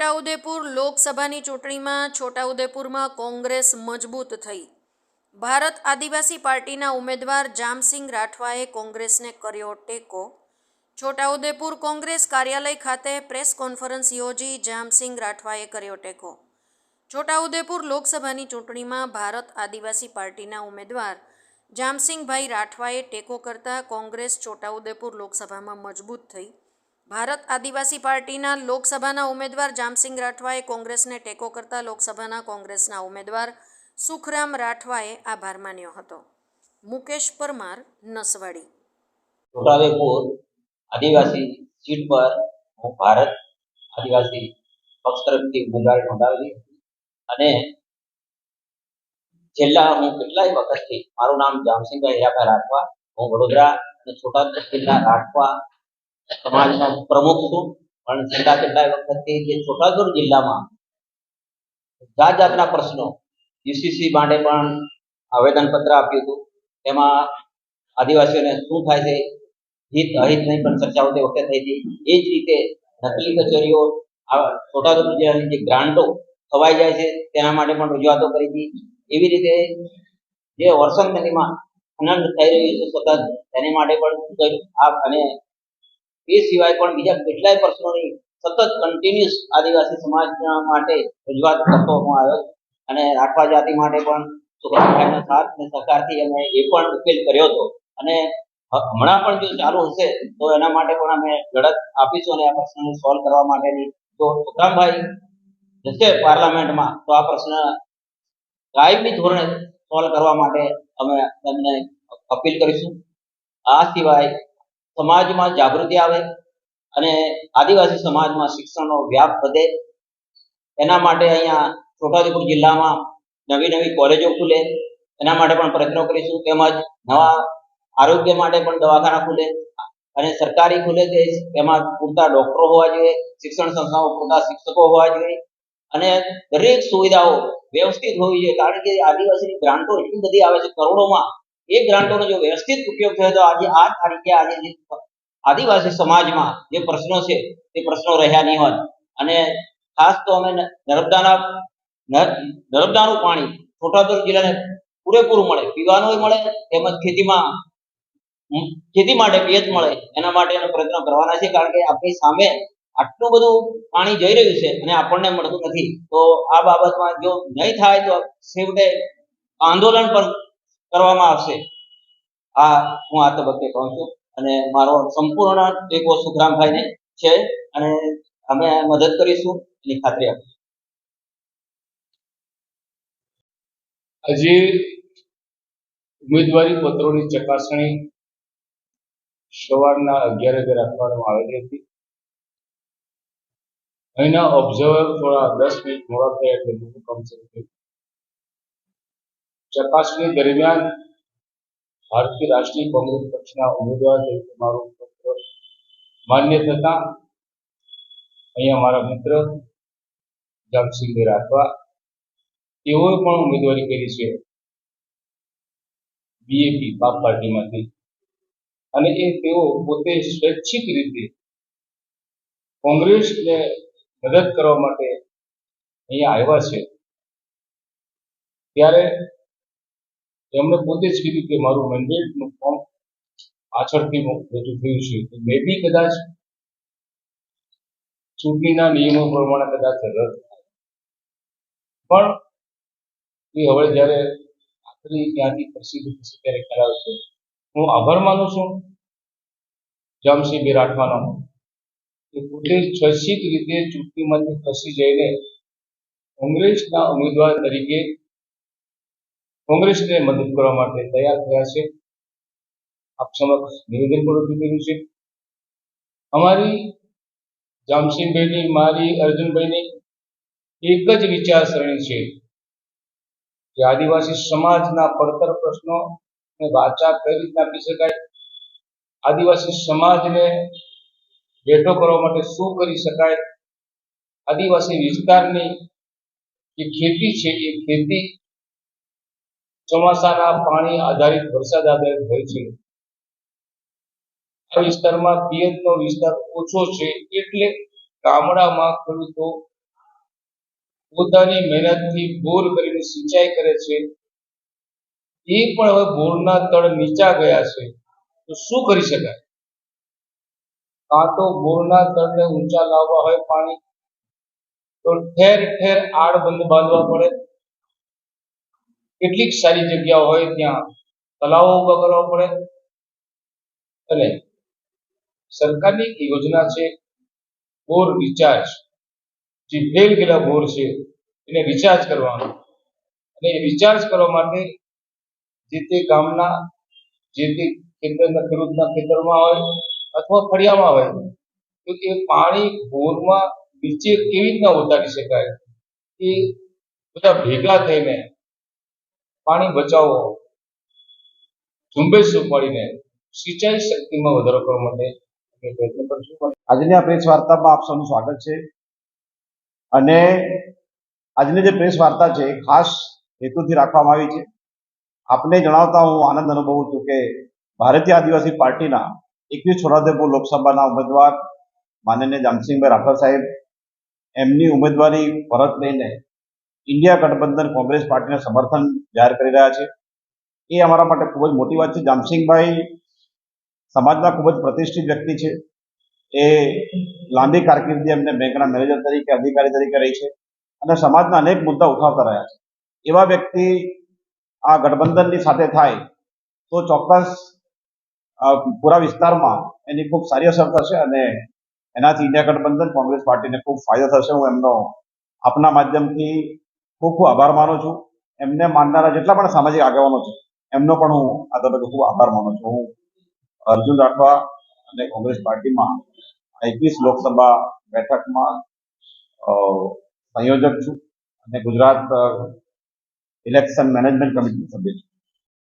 છોટાઉદેપુર લોકસભાની ચૂંટણીમાં છોટાઉદેપુરમાં કોંગ્રેસ મજબૂત થઈ. ભારત આદિવાસી પાર્ટીના ઉમેદવાર જામસિંગ રાઠવાએ કોંગ્રેસને કર્યો ટેકો. છોટાઉદેપુર કોંગ્રેસ કાર્યાલય ખાતે પ્રેસ કોન્ફરન્સ યોજી જામસિંગ રાઠવાએ કર્યો ટેકો. છોટાઉદેપુર લોકસભાની ચૂંટણીમાં ભારત આદિવાસી પાર્ટીના ઉમેદવાર જામસિંગભાઈ રાઠવાએ ટેકો કરતા કોંગ્રેસ છોટાઉદેપુર લોકસભામાં મજબૂત થઈ. ભારત આદિવાસી પાર્ટીના લોકસભાના ઉમેદવાર જામસિંગ રાઠવાએ કોંગ્રેસને ટેકો કરતા લોકસભાના કોંગ્રેસના ઉમેદવાર સુખરામ રાઠવાએ આભાર માન્યો હતો. મુકેશ પરમાર, નસવાડી. છોટાઉદેપુર આદિવાસી સીટ પર હું ભારત આદિવાસી પક્ષ તરફથી ઉમેદવારી નોંધાવેલી અને છેલ્લા હું કેટલાય વખતથી મારું નામ જામસિંગભાઈ હીરાભાઈ રાઠવા, હું વડોદરા અને છોટાઉદેપુર જિલ્લા રાઠવા સમાજનો પ્રમુખ છું. પણ છેલ્લા કેટલાય વખતથી જે છોટાઉદેપુર જિલ્લામાં જાત જાતના પ્રશ્નો યુસીસી માટે પણ આવેદનપત્ર આપ્યું હતું. એમાં આદિવાસીઓને શું થાય છે, હિત અહિતની પણ ચર્ચાઓ તે વખતે થઈ હતી. એ જ રીતે નકલી કચેરીઓ છોટાઉદેપુર જિલ્લાની જે ગ્રાન્ટો ખવાઈ જાય છે તેના માટે પણ રજૂઆતો કરી હતી. એવી રીતે જે વર્ષોમાં ખનન થઈ રહ્યું છે સતત, તેની માટે પણ અને એ સિવાય પણ બીજા કેટલાય પ્રશ્નોની સતત કન્ટિન્યુઅસ આદિવાસી સમાજ માટે રજૂઆત કરતો હું આવ્યો અને રાઠવા જાતિ માટે પણ સુખરામભાઈના સાથ અને સહકારથી અમે એ પણ ઉકેલ કર્યો હતો. અને હમણાં પણ જો ચાલુ હશે તો એના માટે પણ અમે લડત આપીશું અને આ પ્રશ્નને સોલ્વ કરવા માટેની જો સુખરામભાઈ જશે પાર્લામેન્ટમાં તો આ પ્રશ્ન કાયમી ધોરણે સોલ્વ કરવા માટે અમે એમને અપીલ કરીશું. આ સિવાય સમાજમાં જાગૃતિ આવે અને આદિવાસી સમાજમાં શિક્ષણનો વ્યાપ વધે એના માટે અહીંયા છોટાઉદેપુર જિલ્લામાં નવી નવી કોલેજો ખુલે એના માટે પણ પ્રયત્નો કરીશું. તેમજ નવા આરોગ્ય માટે પણ દવાખાના ખુલે અને સરકારી ખુલે તે એમાં પૂરતા ડોક્ટરો હોવા જોઈએ, શિક્ષણ સંસ્થાઓ પૂરતા શિક્ષકો હોવા જોઈએ અને દરેક સુવિધાઓ વ્યવસ્થિત હોવી જોઈએ. કારણ કે આદિવાસીની ગ્રાન્ટો એટલી બધી આવે છે કરોડોમાં. એ ગ્રાન્ટોનો જો વ્યવસ્થિત ઉપયોગ થયો તો આજે આ તારીખે આજે આદિવાસી સમાજમાં જે પ્રશ્નો છે તે પ્રશ્નો રહ્યા નહીં હોત. અને ખાસ તો અમે નર્મદાનું પાણી છોટાઉદેપુર જિલ્લાને પૂરેપૂરું મળે, પીવાનું મળે તેમજ ખેતી માટે પિયત મળે એના માટેનો પ્રયત્ન કરવાના છે. કારણ કે આપણી સામે આટલું બધું પાણી જઈ રહ્યું છે અને આપણને મળતું નથી. તો આ બાબતમાં જો નહીં થાય તો છેવટે આંદોલન પણ કરવામાં આવશે. આ હું આ તબક્કે કહું છું અને મારો સંપૂર્ણ ટેકો સુખરામભાઈને છે અને અમે મદદ કરીશું એની ખાતરી આપીશું. આજે ઉમેદવારી પત્રોની ચકાસણી સવારના 11 રાખવામાં આવેલી હતી. અહીંના ઓબ્ઝર્વર થોડા 10 મિનિટ મોડા થયા એટલે મોટું કામ શરૂ થયું. ચકાસણી દરમિયાન ભારતીય રાષ્ટ્રીય કોંગ્રેસ પક્ષના ઉમેદવાર તરીકે મારું પત્ર માન્ય થતા અહીંયા મારા મિત્ર જામસિંગ રાઠવા તેઓએ પણ ઉમેદવારી કરી છે બીએપી બાપ પાર્ટીમાંથી અને તેઓ પોતે સ્વૈચ્છિક રીતે કોંગ્રેસને મદદ કરવા માટે અહીંયા આવ્યા છે. ત્યારે એમણે પોતે જ કીધું કે મારું મેન્ડેટનું ફોર્મ પાછળથી રજૂ થયું છે, મે બી કદાચ ચૂંટણીના નિયમો પ્રમાણે કદાચ રદ થાય. પણ એ હવે જ્યારે આખરી ત્યાંથી પ્રસિદ્ધ થશે ત્યારે ખ્યાલ આવશે. હું આભાર માનું છું જામસિંગ રાઠવાનો કે પોતે સ્વૈચ્છિક રીતે ચૂંટણીમાંથી ખસી જઈને કોંગ્રેસના ઉમેદવાર તરીકે કોંગ્રેસને મદદ કરવા માટે તૈયાર થયા છે. આપ સમક્ષ નિવેદન પણ રજૂ કર્યું છે. અમારી જામસિંગભાઈની, મારી, અર્જુનભાઈની એક જ વિચારસરણી છે કે આદિવાસી સમાજના પડતર પ્રશ્નોને વાચા કઈ રીતના આપી શકાય, આદિવાસી સમાજને બેઠો કરવા માટે શું કરી શકાય, આદિવાસી વિસ્તારની જે ખેતી છે એ ખેતી ચોમાસાના પાણી આધારિત, વરસાદ આધારિત હોય છે. આ વિસ્તારમાં પિયતનો વિસ્તાર ઓછો છે એટલે ગામડામાં ખેડૂતો પોતાની મહેનતથી બોર કરીને સિંચાઈ કરે છે, એ પણ હવે બોરના તળ નીચા ગયા છે, તો શું કરી શકાય? કાં તો બોરના તળને ઊંચા લાવવા હોય પાણી, તો ઠેર ઠેર આડબંધ બાંધવા પડે. કેટલીક સારી જગ્યાઓ હોય ત્યાં તળાવો ઉભા કરવા પડે. અને સરકારની એક યોજના છે બોર રિચાર્જ, જે ફેલ ગયેલા બોર છે એને રિચાર્જ કરવાનો. અને એ રિચાર્જ કરવા માટે જે તે ગામના જે તે ખેતરના ખેડૂતના ખેતરમાં હોય અથવા ફળિયામાં હોય, તો એ પાણી બોરમાં નીચે કેવી રીતના ઉતારી શકાય, એ બધા ભેગા થઈને પાણી બચાવો ઝુંબેશ ઉપાડીને સિંચાઈ શક્તિમાં વધારો કરવા માટે અમે પ્રયત્ન કરીશું. આજની આ પ્રેસ વાર્તામાં આપ સૌનું સ્વાગત છે. અને આજની જે પ્રેસ વાર્તા છે એ ખાસ હેતુથી રાખવામાં આવી છે. આપને જણાવતા હું આનંદ અનુભવું છું કે ભારતીય આદિવાસી પાર્ટીના 21 છોટાઉદેપુર લોકસભાના ઉમેદવાર માનનીય જામસિંગભાઈ રાઠવા સાહેબ એમની ઉમેદવારી પરત લઈને ઇન્ડિયા ગઠબંધન કોંગ્રેસ પાર્ટીને સમર્થન જાહેર કરી રહ્યા છે. એ અમારા માટે ખૂબ જ મોટી વાત છે. જામસિંગભાઈ સમાજના ખૂબ જ પ્રતિષ્ઠિત વ્યક્તિ છે. એ લાંબી કારકિર્દી એમને બેંકના મેનેજર તરીકે, અધિકારી તરીકે રહી છે અને સમાજના અનેક મુદ્દા ઉઠાવતા રહ્યા છે. એવા વ્યક્તિ આ ગઠબંધનની સાથે થાય તો ચોક્કસ પૂરા વિસ્તારમાં એની ખૂબ સારી અસર થશે અને એનાથી ઇન્ડિયા ગઠબંધન કોંગ્રેસ પાર્ટીને ખૂબ ફાયદો થશે. હું એમનો આપના માધ્યમથી ખૂબ ખૂબ આભાર માનું છું. એમને માનનારા જેટલા પણ સામાજિક આગેવાનો છે એમનો પણ હું આ તબક્કે ખૂબ આભાર માનું છું. હું અર્જુન રાઠવા અને કોંગ્રેસ પાર્ટીમાં 21 લોકસભા બેઠકમાં સંયોજક છું અને ગુજરાત ઇલેક્શન મેનેજમેન્ટ કમિટીનો સભ્ય છું.